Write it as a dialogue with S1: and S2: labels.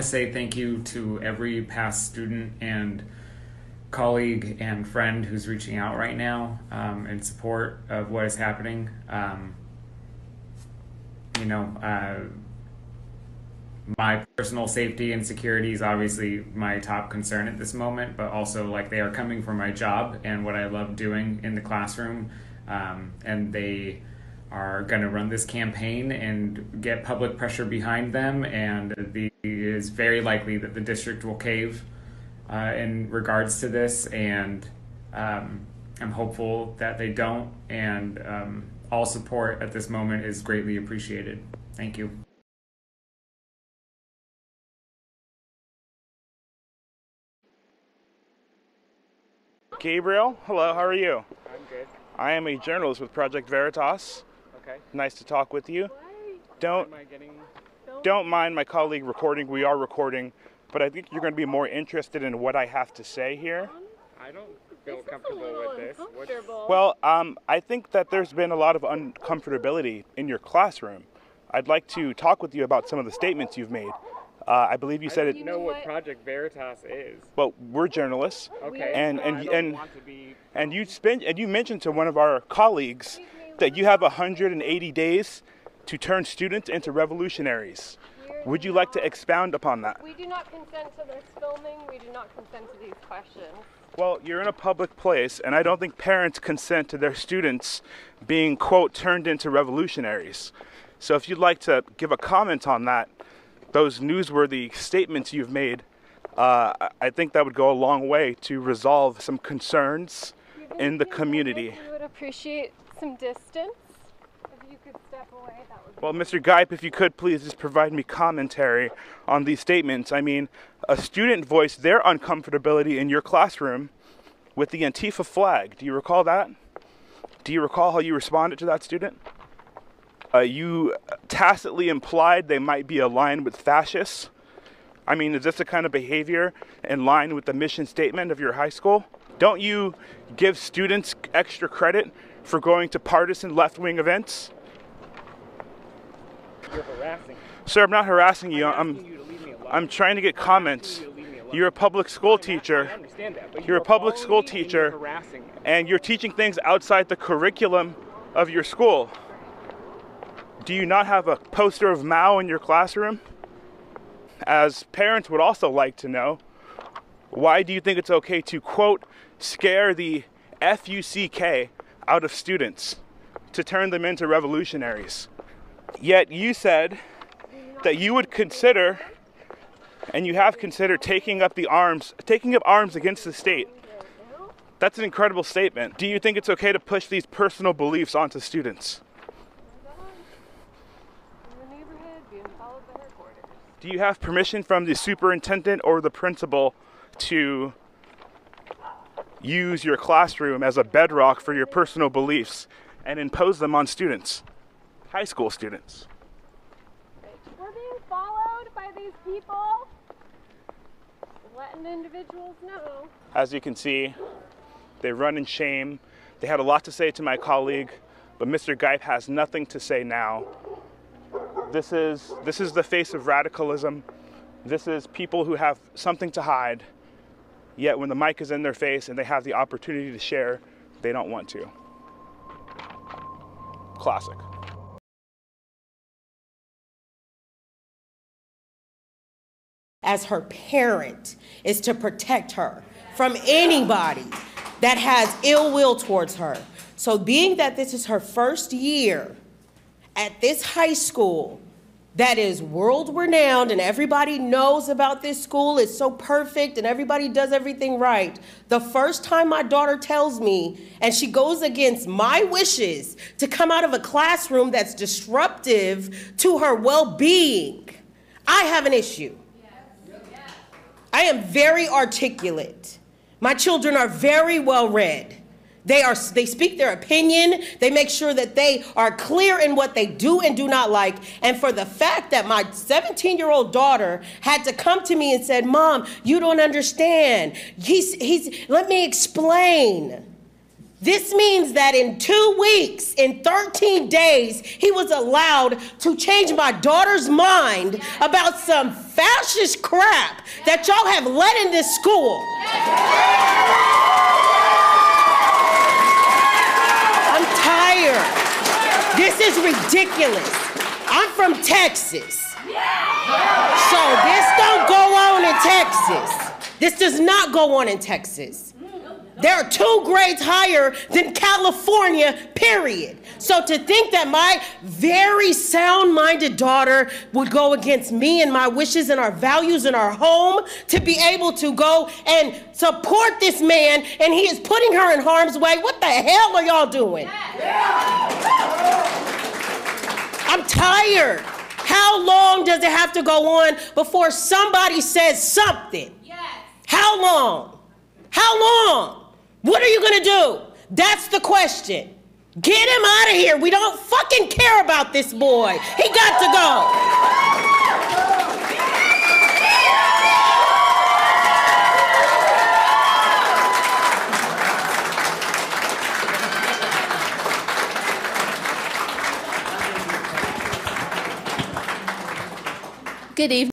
S1: Say thank you to every past student and colleague and friend who's reaching out right now in support of what is happening. You know, my personal safety and security is obviously my top concern at this moment, but also like they are coming from my job and what I love doing in the classroom, and they are going to run this campaign and get public pressure behind them, and it is very likely that the district will cave in regards to this, and I'm hopeful that they don't, and all support at this moment is greatly appreciated. Thank you.
S2: Gabriel, hello, how are you?
S3: I'm good.
S2: I am a journalist with Project Veritas.
S3: Okay.
S2: Nice to talk with you. Don't
S3: Am I getting...
S2: don't mind my colleague recording. We are recording, but I think you're going to be more interested in what I have to say here.
S3: I don't feel comfortable with this.
S2: Well, I think that there's been a lot of uncomfortability in your classroom. I'd like to talk with you about some of the statements you've made. I believe you said it.
S3: You know what Project Veritas is.
S2: Well, we're journalists.
S3: Okay.
S2: And
S3: I don't want to be...
S2: and you mentioned to one of our colleagues that you have 180 days to turn students into revolutionaries. Would you like to expound upon that?
S4: We do not consent to this filming. We do not consent to these questions.
S2: Well, you're in a public place, and I don't think parents consent to their students being, quote, turned into revolutionaries. So if you'd like to give a comment on that, those newsworthy statements you've made, I think that would go a long way to resolve some concerns in the community.
S4: We would appreciate some distance. If you could step away, that would be...
S2: Well, Mr. Geip, if you could please just provide me commentary on these statements. I mean, a student voiced their uncomfortability in your classroom with the Antifa flag. Do you recall that? Do you recall how you responded to that student? You tacitly implied they might be aligned with fascists. I mean, is this the kind of behavior in line with the mission statement of your high school? Don't you give students extra credit for going to partisan left-wing events?
S3: You're harassing me.
S2: Sir, I'm not harassing you.
S3: I'm asking you to leave me alone.
S2: I'm trying to get comments. You're a public school teacher.
S3: I understand that, but
S2: You're a public
S3: following
S2: school
S3: me and
S2: teacher,
S3: you're harassing me.
S2: and you're teaching things outside the curriculum of your school. Do you not have a poster of Mao in your classroom? As parents would also like to know, why do you think it's okay to, quote, scare the F-U-C-K out of students to turn them into revolutionaries? Yet you said that you would consider, and you have considered, taking up arms against the state. That's an incredible statement. Do you think it's okay to push these personal beliefs onto students? Do you have permission from the superintendent or the principal to use your classroom as a bedrock for your personal beliefs and impose them on students, high school students?
S4: We're being followed by these people. Letting individuals know.
S2: As you can see, they run in shame. They had a lot to say to my colleague, but Mr. Geip has nothing to say now. This is the face of radicalism. This is people who have something to hide, yet when the mic is in their face and they have the opportunity to share, they don't want to. Classic.
S5: As her parent is to protect her from anybody that has ill will towards her. So being that this is her first year at this high school that is world renowned and everybody knows about this school, it's so perfect and everybody does everything right. The first time my daughter tells me and she goes against my wishes to come out of a classroom that's disruptive to her well-being, I have an issue. I am very articulate. My children are very well read. They speak their opinion. They make sure that they are clear in what they do and do not like. And for the fact that my 17-year-old daughter had to come to me and said, "Mom, you don't understand. Let me explain." This means that in 2 weeks, in 13 days, he was allowed to change my daughter's mind about some fascist crap that y'all have let in this school. I'm tired. This is ridiculous. I'm from Texas. So this don't go on in Texas. This does not go on in Texas. There are 2 grades higher than California, period. So to think that my very sound-minded daughter would go against me and my wishes and our values in our home to be able to go and support this man and he is putting her in harm's way, what the hell are y'all doing? I'm tired. How long does it have to go on before somebody says something? How long? How long? What are you gonna do? That's the question. Get him out of here. We don't fucking care about this boy. He got to go.
S6: Good evening.